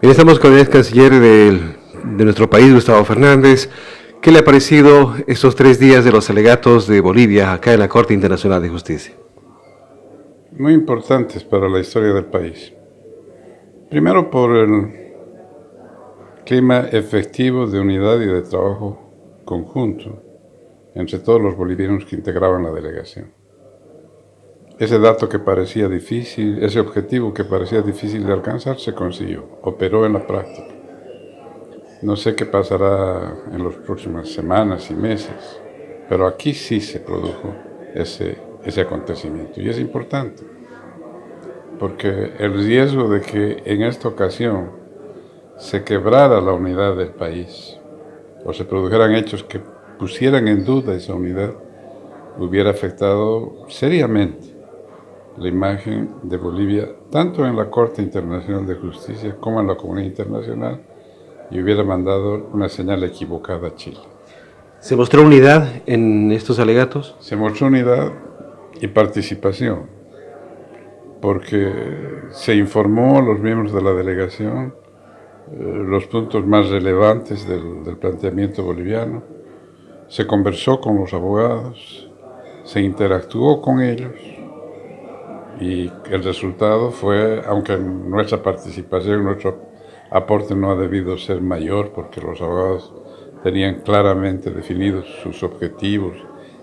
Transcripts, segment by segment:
Bien, estamos con el ex canciller de nuestro país, Gustavo Fernández. ¿Qué le ha parecido estos 3 días de los alegatos de Bolivia acá en la Corte Internacional de Justicia? Muy importantes para la historia del país. Primero por el clima efectivo de unidad y de trabajo conjunto entre todos los bolivianos que integraban la delegación. Ese dato que parecía difícil, ese objetivo que parecía difícil de alcanzar, se consiguió, operó en la práctica. No sé qué pasará en las próximas semanas y meses, pero aquí sí se produjo ese acontecimiento. Y es importante, porque el riesgo de que en esta ocasión se quebrara la unidad del país o se produjeran hechos que pusieran en duda esa unidad, hubiera afectado seriamente la imagen de Bolivia, tanto en la Corte Internacional de Justicia como en la comunidad internacional, y hubiera mandado una señal equivocada a Chile. ¿Se mostró unidad en estos alegatos? Se mostró unidad y participación, porque se informó a los miembros de la delegación los puntos más relevantes del planteamiento boliviano, se conversó con los abogados, se interactuó con ellos, y el resultado fue, aunque nuestra participación, nuestro aporte no ha debido ser mayor, porque los abogados tenían claramente definidos sus objetivos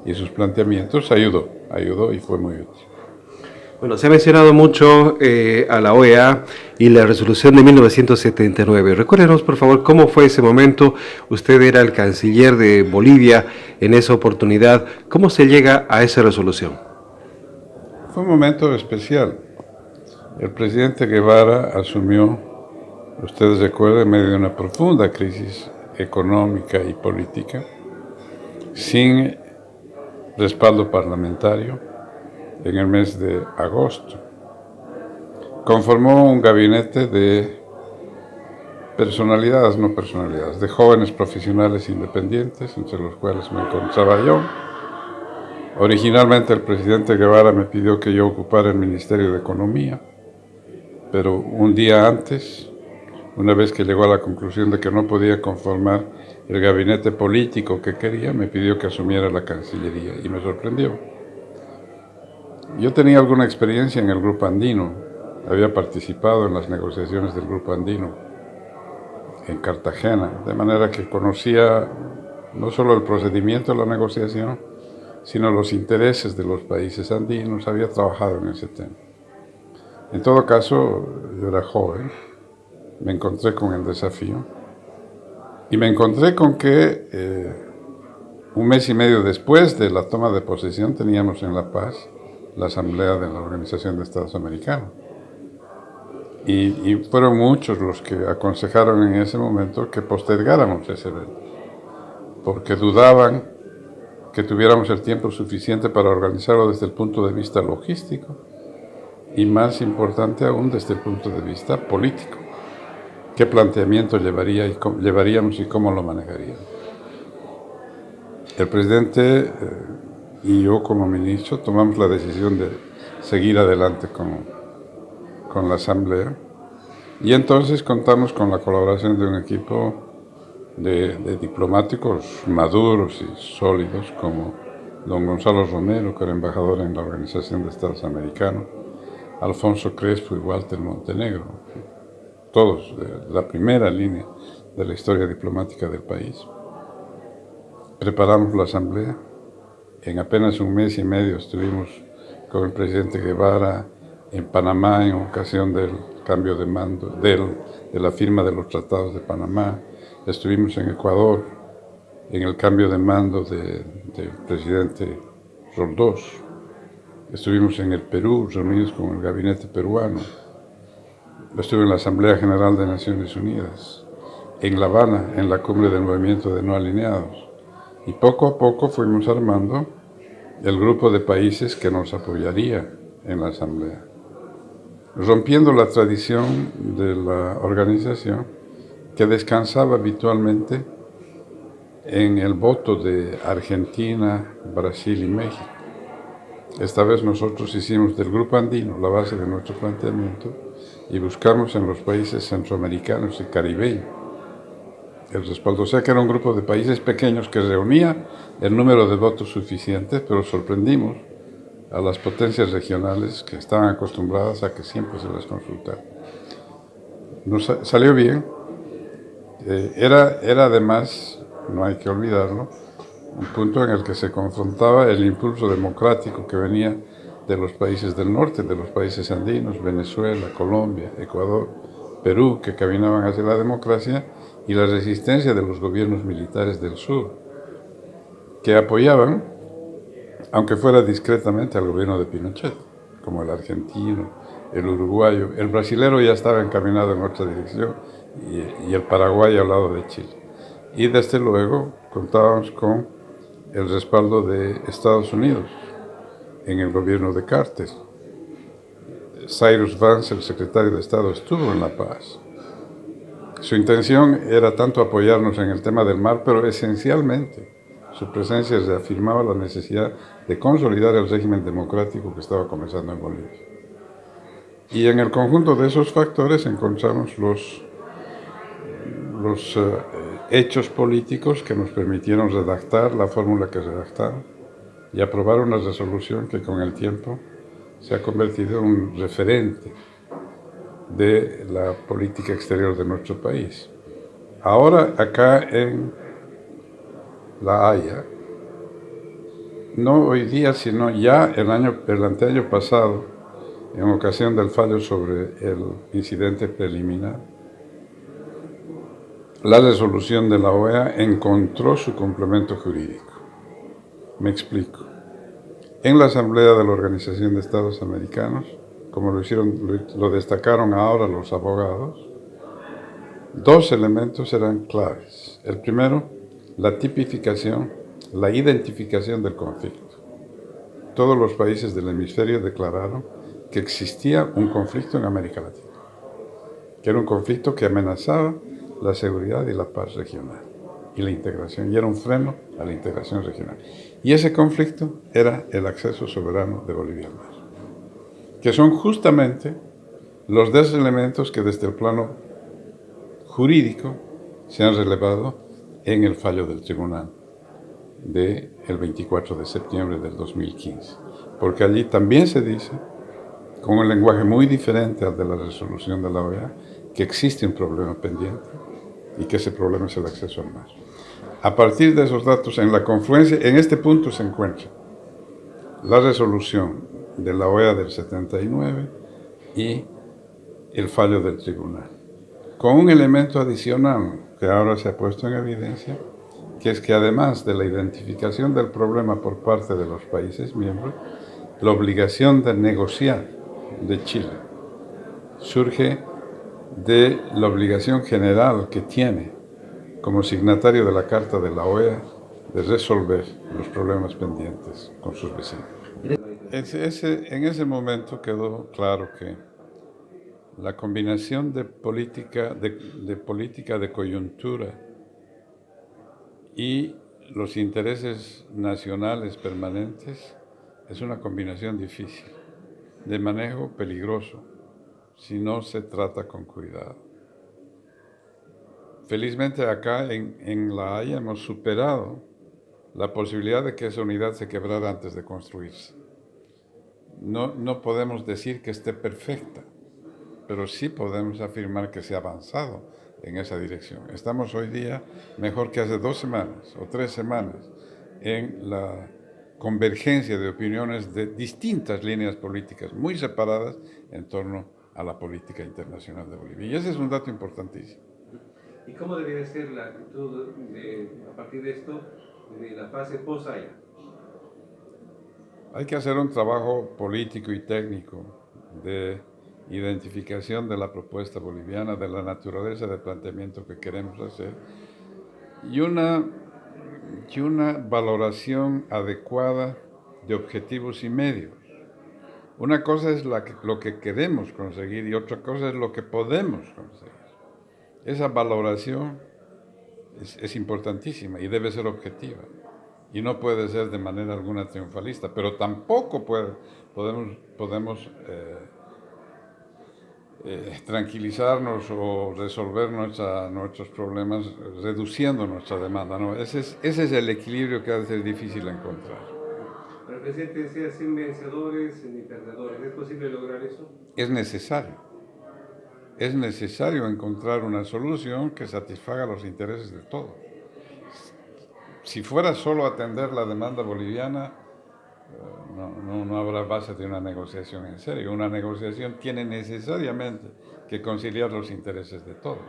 y sus planteamientos, ayudó y fue muy útil. Bueno, se ha mencionado mucho a la OEA y la resolución de 1979. Recuérdenos, por favor, cómo fue ese momento. Usted era el canciller de Bolivia en esa oportunidad. ¿Cómo se llega a esa resolución? Fue un momento especial. El presidente Guevara asumió, ustedes recuerdan, en medio de una profunda crisis económica y política, sin respaldo parlamentario, en el mes de agosto. Conformó un gabinete de personalidades, de jóvenes profesionales independientes, entre los cuales me encontraba yo. Originalmente el presidente Guevara me pidió que yo ocupara el Ministerio de Economía, pero un día antes, una vez que llegó a la conclusión de que no podía conformar el gabinete político que quería, me pidió que asumiera la Cancillería y me sorprendió. Yo tenía alguna experiencia en el Grupo Andino, había participado en las negociaciones del Grupo Andino en Cartagena, de manera que conocía no solo el procedimiento de la negociación, sino los intereses de los países andinos, había trabajado en ese tema. En todo caso, yo era joven, me encontré con el desafío y me encontré con que un mes y medio después de la toma de posesión teníamos en La Paz la Asamblea de la Organización de Estados Americanos. Y fueron muchos los que aconsejaron en ese momento que postergáramos ese evento, porque dudaban que tuviéramos el tiempo suficiente para organizarlo desde el punto de vista logístico y, más importante aún, desde el punto de vista político. ¿Qué planteamiento llevaríamos y cómo lo manejaríamos? El presidente y yo como ministro tomamos la decisión de seguir adelante con la Asamblea, y entonces contamos con la colaboración de un equipo de diplomáticos maduros y sólidos, como don Gonzalo Romero, que era embajador en la Organización de Estados Americanos, Alfonso Crespo y Walter Montenegro, todos de la primera línea de la historia diplomática del país. Preparamos la asamblea. En apenas un mes y medio estuvimos con el presidente Guevara en Panamá en ocasión del cambio de mando, de la firma de los tratados de Panamá. Estuvimos en Ecuador en el cambio de mando del presidente Roldós. Estuvimos en el Perú reunidos con el gabinete peruano. Estuve en la Asamblea General de Naciones Unidas, en La Habana, en la cumbre del movimiento de no alineados. Y poco a poco fuimos armando el grupo de países que nos apoyaría en la Asamblea, rompiendo la tradición de la organización, que descansaba habitualmente en el voto de Argentina, Brasil y México. Esta vez nosotros hicimos del Grupo Andino la base de nuestro planteamiento y buscamos en los países centroamericanos y caribeños el respaldo. O sea que era un grupo de países pequeños que reunía el número de votos suficientes, pero sorprendimos a las potencias regionales que estaban acostumbradas a que siempre se les consultara. Nos salió bien. Era además, no hay que olvidarlo, un punto en el que se confrontaba el impulso democrático que venía de los países del norte, de los países andinos, Venezuela, Colombia, Ecuador, Perú, que caminaban hacia la democracia, y la resistencia de los gobiernos militares del sur, que apoyaban, aunque fuera discretamente, al gobierno de Pinochet, como el argentino, el uruguayo. El brasilero ya estaba encaminado en otra dirección y el paraguayo al lado de Chile. Y desde luego contábamos con el respaldo de Estados Unidos en el gobierno de Carter. Cyrus Vance, el secretario de Estado, estuvo en La Paz. Su intención era tanto apoyarnos en el tema del mar, pero esencialmente su presencia reafirmaba la necesidad de consolidar el régimen democrático que estaba comenzando en Bolivia. Y en el conjunto de esos factores encontramos los hechos políticos que nos permitieron redactar la fórmula que redactaron y aprobar una resolución que con el tiempo se ha convertido en un referente de la política exterior de nuestro país. Ahora, acá en La Haya, no hoy día, sino ya el anteaño pasado, en ocasión del fallo sobre el incidente preliminar, la resolución de la OEA encontró su complemento jurídico. Me explico. En la Asamblea de la Organización de Estados Americanos, como lo destacaron ahora los abogados, dos elementos eran claves. El primero, la tipificación, la identificación del conflicto. Todos los países del hemisferio declararon que existía un conflicto en América Latina, que era un conflicto que amenazaba la seguridad y la paz regional y la integración, y era un freno a la integración regional. Y ese conflicto era el acceso soberano de Bolivia al mar, que son justamente los dos elementos que desde el plano jurídico se han relevado en el fallo del tribunal del 24 de septiembre del 2015, porque allí también se dice, con un lenguaje muy diferente al de la resolución de la OEA, que existe un problema pendiente y que ese problema es el acceso al mar. A partir de esos datos, en la confluencia, en este punto se encuentra la resolución de la OEA del 79 y el fallo del tribunal, con un elemento adicional que ahora se ha puesto en evidencia, que es que además de la identificación del problema por parte de los países miembros, la obligación de negociar de Chile surge de la obligación general que tiene como signatario de la Carta de la OEA de resolver los problemas pendientes con sus vecinos. En ese momento quedó claro que la combinación de política de coyuntura y los intereses nacionales permanentes es una combinación difícil, de manejo peligroso, si no se trata con cuidado. Felizmente acá en La Haya hemos superado la posibilidad de que esa unidad se quebrara antes de construirse. No podemos decir que esté perfecta, pero sí podemos afirmar que se ha avanzado en esa dirección. Estamos hoy día mejor que hace 2 semanas o 3 semanas en la convergencia de opiniones de distintas líneas políticas muy separadas en torno a la política internacional de Bolivia. Y ese es un dato importantísimo. ¿Y cómo debería ser la actitud a partir de esto, de la fase post-Haya? Hay que hacer un trabajo político y técnico de identificación de la propuesta boliviana, de la naturaleza del planteamiento que queremos hacer y una valoración adecuada de objetivos y medios. Una cosa es lo que queremos conseguir y otra cosa es lo que podemos conseguir. Esa valoración es importantísima y debe ser objetiva. y no puede ser de manera alguna triunfalista, pero tampoco podemos tranquilizarnos o resolver nuestros problemas reduciendo nuestra demanda, ¿no? Ese es el equilibrio que ha de ser difícil encontrar. El presidente decía sin vencedores ni perdedores. ¿Es posible lograr eso? Es necesario. Es necesario encontrar una solución que satisfaga los intereses de todos. Si fuera solo atender la demanda boliviana, no habrá base de una negociación en serio. Una negociación tiene necesariamente que conciliar los intereses de todos.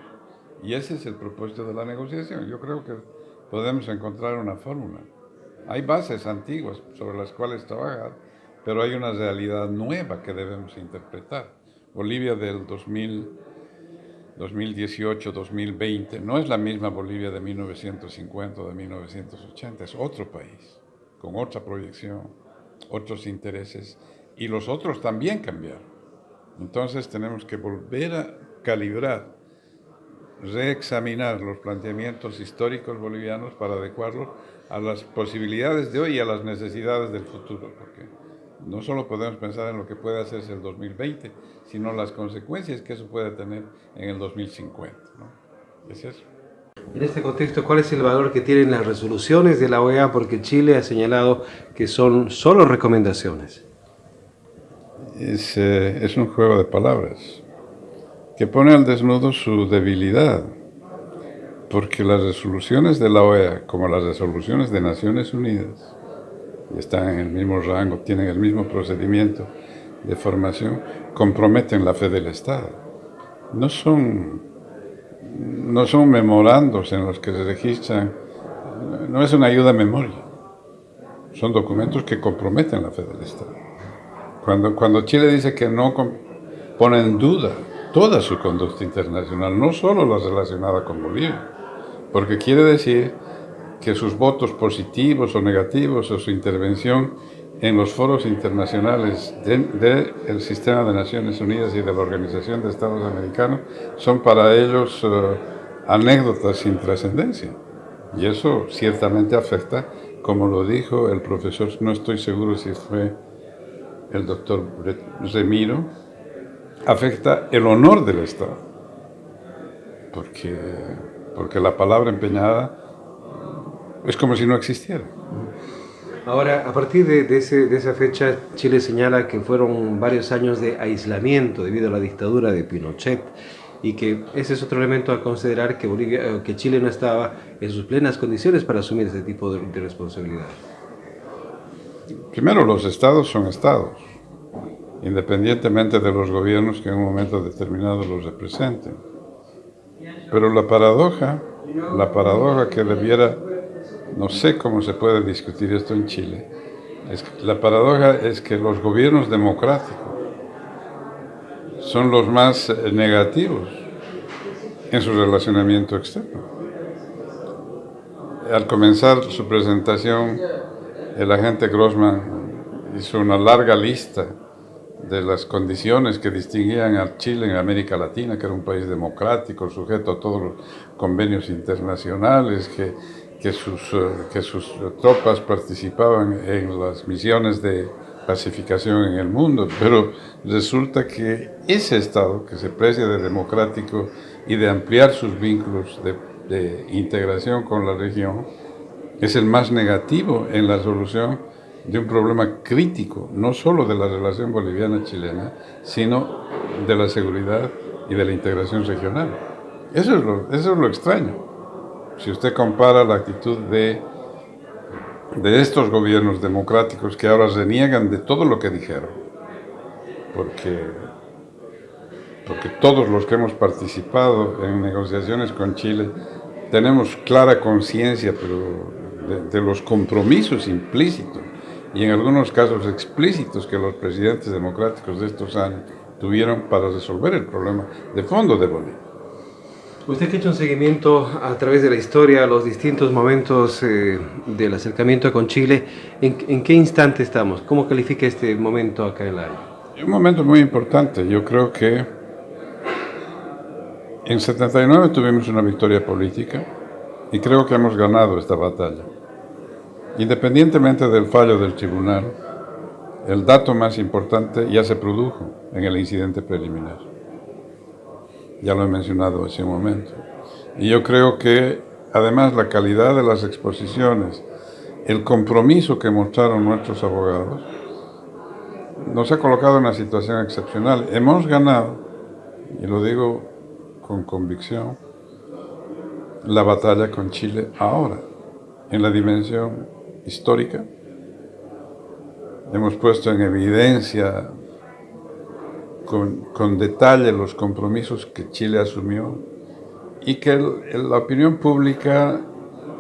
Y ese es el propósito de la negociación. Yo creo que podemos encontrar una fórmula. Hay bases antiguas sobre las cuales trabajar, pero hay una realidad nueva que debemos interpretar. Bolivia del 2018, 2020, no es la misma Bolivia de 1950 o de 1980, es otro país, con otra proyección, otros intereses, y los otros también cambiaron. Entonces tenemos que volver a calibrar, reexaminar los planteamientos históricos bolivianos para adecuarlos a las posibilidades de hoy y a las necesidades del futuro, porque no solo podemos pensar en lo que puede hacerse el 2020, sino las consecuencias que eso puede tener en el 2050, ¿no? Es eso. En este contexto, ¿cuál es el valor que tienen las resoluciones de la OEA? Porque Chile ha señalado que son solo recomendaciones. Es un juego de palabras que pone al desnudo su debilidad, porque las resoluciones de la OEA, como las resoluciones de Naciones Unidas, están en el mismo rango, tienen el mismo procedimiento de formación, comprometen la fe del Estado. No son memorandos en los que se registran, no es una ayuda a memoria, son documentos que comprometen la fe del Estado. Cuando Chile dice que no pone en duda toda su conducta internacional, no solo la relacionada con Bolivia, porque quiere decir que sus votos positivos o negativos o su intervención en los foros internacionales del sistema de Naciones Unidas y de la Organización de Estados Americanos son para ellos anécdotas sin trascendencia. Y eso ciertamente afecta, como lo dijo el profesor, no estoy seguro si fue el doctor Remiro, afecta el honor del Estado, porque la palabra empeñada es como si no existiera. Ahora, a partir de esa fecha, Chile señala que fueron varios años de aislamiento debido a la dictadura de Pinochet y que ese es otro elemento a considerar, que Chile no estaba en sus plenas condiciones para asumir ese tipo de responsabilidad. Primero, los estados son estados, independientemente de los gobiernos que en un momento determinado los representen. Pero la paradoja que debiera, no sé cómo se puede discutir esto en Chile, la paradoja es que los gobiernos democráticos son los más negativos en su relacionamiento externo. Al comenzar su presentación, el agente Grossman hizo una larga lista de las condiciones que distinguían a Chile en América Latina, que era un país democrático, sujeto a todos los convenios internacionales, que sus tropas participaban en las misiones de pacificación en el mundo, pero resulta que ese Estado, que se precia de democrático y de ampliar sus vínculos de integración con la región, es el más negativo en la solución de un problema crítico, no solo de la relación boliviana-chilena, sino de la seguridad y de la integración regional. Eso es lo extraño. Si usted compara la actitud de estos gobiernos democráticos que ahora reniegan de todo lo que dijeron, porque todos los que hemos participado en negociaciones con Chile tenemos clara conciencia, pero de los compromisos implícitos y en algunos casos explícitos que los presidentes democráticos de estos años tuvieron para resolver el problema de fondo de Bolivia. Usted que ha hecho un seguimiento a través de la historia, los distintos momentos del acercamiento con Chile, ¿en qué instante estamos? ¿Cómo califica este momento acá en la área? Un momento muy importante. Yo creo que en 79 tuvimos una victoria política y creo que hemos ganado esta batalla. Independientemente del fallo del tribunal, el dato más importante ya se produjo en el incidente preliminar. Ya lo he mencionado hace un momento. Y yo creo que, además, la calidad de las exposiciones, el compromiso que mostraron nuestros abogados, nos ha colocado en una situación excepcional. Hemos ganado, y lo digo con convicción, la batalla con Chile ahora, en la dimensión histórica. Hemos puesto en evidencia con detalle los compromisos que Chile asumió y que la opinión pública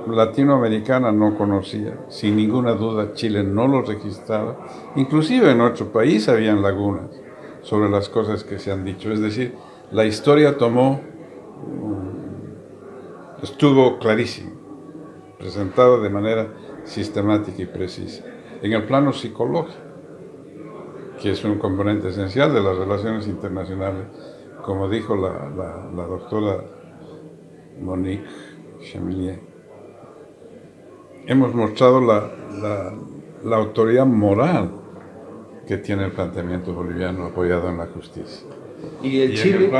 latinoamericana no conocía. Sin ninguna duda, Chile no lo registraba. Inclusive en nuestro país habían lagunas sobre las cosas que se han dicho. Es decir, la historia estuvo clarísima, presentada de manera sistemática y precisa. En el plano psicológico, que es un componente esencial de las relaciones internacionales, como dijo la doctora Monique Chamillier, hemos mostrado la autoridad moral que tiene el planteamiento boliviano apoyado en la justicia. Y Chile,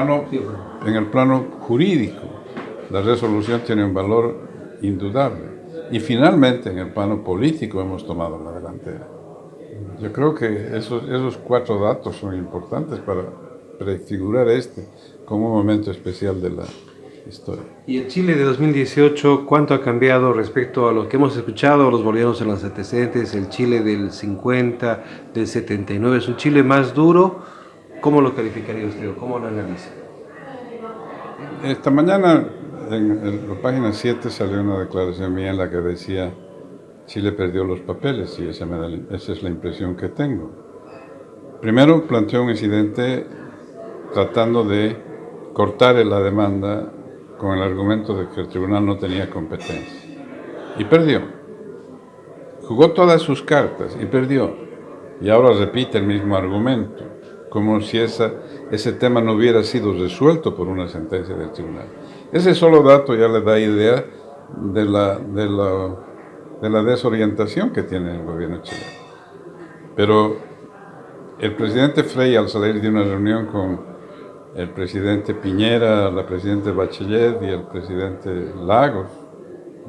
en el plano jurídico, la resolución tiene un valor indudable. Y finalmente, en el plano político, hemos tomado la delantera. Yo creo que esos 4 datos son importantes para prefigurar como un momento especial de la historia. Y el Chile de 2018, ¿cuánto ha cambiado respecto a lo que hemos escuchado los bolivianos en los antecedentes? El Chile del 50, del 79, ¿es un Chile más duro? ¿Cómo lo calificaría usted o cómo lo analiza? Esta mañana en la página 7 salió una declaración mía en la que decía Chile perdió los papeles y esa es la impresión que tengo. Primero planteó un incidente tratando de cortar la demanda con el argumento de que el tribunal no tenía competencia. Y perdió. Jugó todas sus cartas y perdió. Y ahora repite el mismo argumento, como si ese tema no hubiera sido resuelto por una sentencia del tribunal. Ese solo dato ya le da idea de la desorientación que tiene el gobierno chileno. Pero el presidente Frei, al salir de una reunión con el presidente Piñera, la presidenta Bachelet y el presidente Lagos,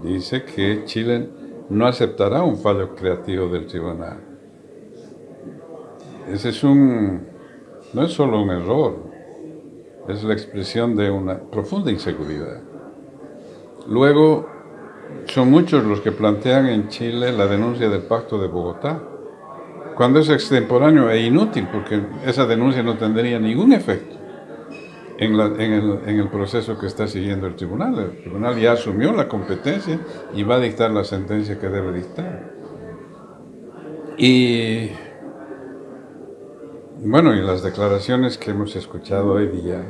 dice que Chile no aceptará un fallo creativo del tribunal. Ese no es solo un error, es la expresión de una profunda inseguridad. Luego, son muchos los que plantean en Chile la denuncia del Pacto de Bogotá, cuando es extemporáneo e inútil, porque esa denuncia no tendría ningún efecto en el proceso que está siguiendo el tribunal. El tribunal ya asumió la competencia y va a dictar la sentencia que debe dictar. Y bueno, y las declaraciones que hemos escuchado hoy día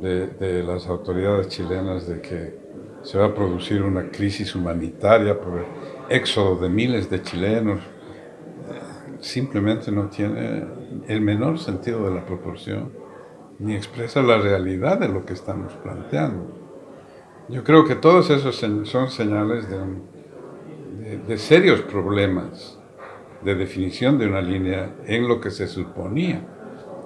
de las autoridades chilenas de que se va a producir una crisis humanitaria por el éxodo de miles de chilenos, simplemente no tiene el menor sentido de la proporción, ni expresa la realidad de lo que estamos planteando. Yo creo que todos esos son señales de serios problemas de definición de una línea en lo que se suponía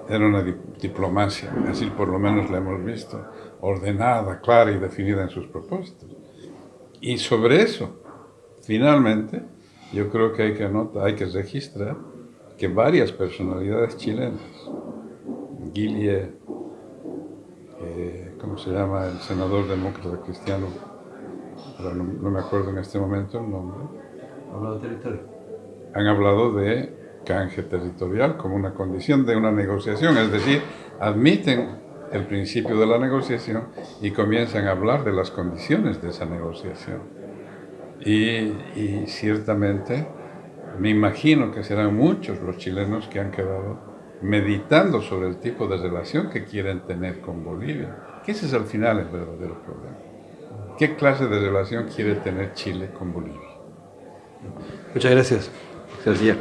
era una diplomacia, así por lo menos la hemos visto, ordenada, clara y definida en sus propósitos. Y sobre eso, finalmente, yo creo que hay que registrar que varias personalidades chilenas, Guille, ¿cómo se llama? El senador demócrata cristiano, pero no me acuerdo en este momento el nombre. Hablado de territorio. Han hablado de canje territorial como una condición de una negociación, es decir, admiten el principio de la negociación y comienzan a hablar de las condiciones de esa negociación. Y ciertamente me imagino que serán muchos los chilenos que han quedado meditando sobre el tipo de relación que quieren tener con Bolivia, que ese es al final el verdadero problema. ¿Qué clase de relación quiere tener Chile con Bolivia? Muchas gracias. Gracias.